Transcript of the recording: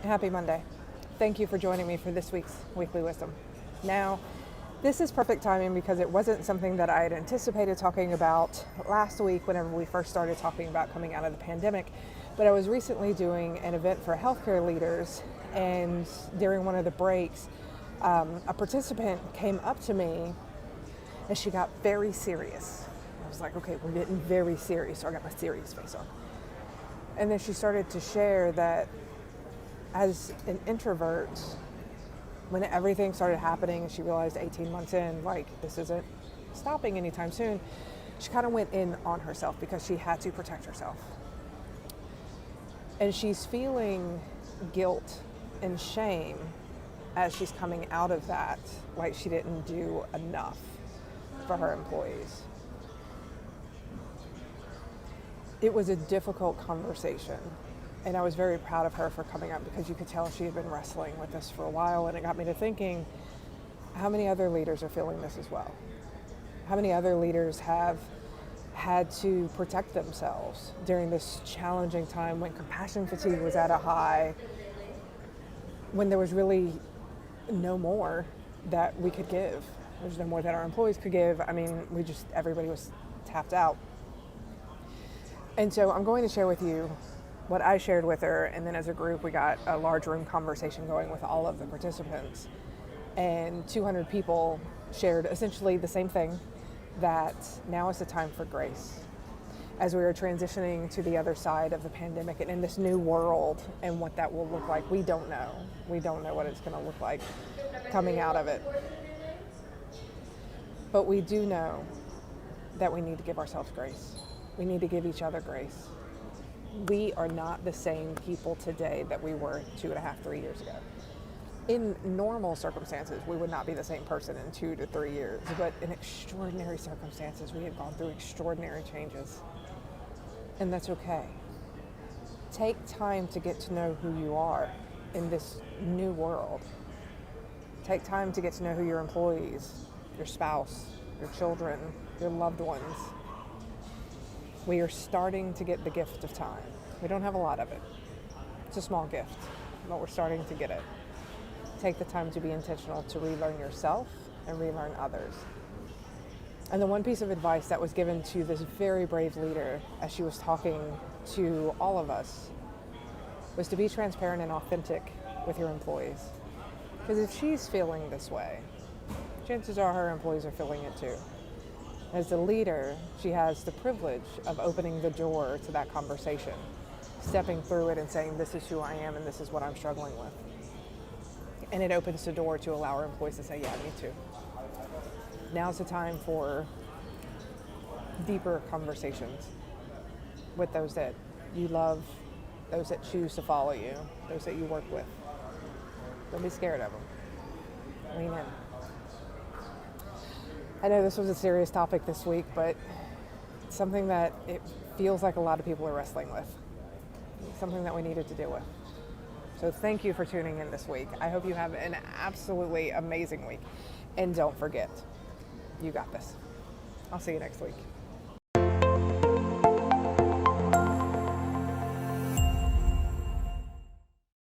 Happy Monday. Thank you for joining me for this week's Weekly Wisdom. Now, this is perfect timing because it wasn't something that I had anticipated talking about last week whenever we first started talking about coming out of the pandemic, but I was recently doing an event for healthcare leaders, and during one of the breaks, a participant came up to me and she got very serious. I was like, okay, we're getting very serious, so I got my serious face on. And then she started to share that as an introvert, when everything started happening and she realized 18 months in, like, this isn't stopping anytime soon, she kind of went in on herself because she had to protect herself. And she's feeling guilt and shame as she's coming out of that, like she didn't do enough for her employees. It was a difficult conversation. And I was very proud of her for coming up because you could tell she had been wrestling with this for a while, and it got me to thinking, how many other leaders are feeling this as well? How many other leaders have had to protect themselves during this challenging time when compassion fatigue was at a high, when there was really no more that we could give? There's no more that our employees could give. I mean, everybody was tapped out. And so I'm going to share with you what I shared with her, and then as a group we got a large room conversation going with all of the participants, and 200 people shared essentially the same thing, that now is the time for grace. As we are transitioning to the other side of the pandemic and in this new world and what that will look like, we don't know. We don't know what it's going to look like coming out of it. But we do know that we need to give ourselves grace. We need to give each other grace. We are not the same people today that we were 2.5, 3 years ago. In normal circumstances, we would not be the same person in 2 to 3 years, but in extraordinary circumstances, we have gone through extraordinary changes. And that's okay. Take time to get to know who you are in this new world. Take time to get to know who your employees, your spouse, your children, your loved ones. We are starting to get the gift of time. We don't have a lot of it. It's a small gift, but we're starting to get it. Take the time to be intentional to relearn yourself and relearn others. And the one piece of advice that was given to this very brave leader as she was talking to all of us was to be transparent and authentic with your employees. Because if she's feeling this way, chances are her employees are feeling it too. As the leader, she has the privilege of opening the door to that conversation, stepping through it and saying, this is who I am and this is what I'm struggling with. And it opens the door to allow our employees to say, yeah, me too. Now's the time for deeper conversations with those that you love, those that choose to follow you, those that you work with. Don't be scared of them. Lean in. I know this was a serious topic this week, but it's something that it feels like a lot of people are wrestling with. It's something that we needed to deal with. So thank you for tuning in this week. I hope you have an absolutely amazing week. And don't forget, you got this. I'll see you next week.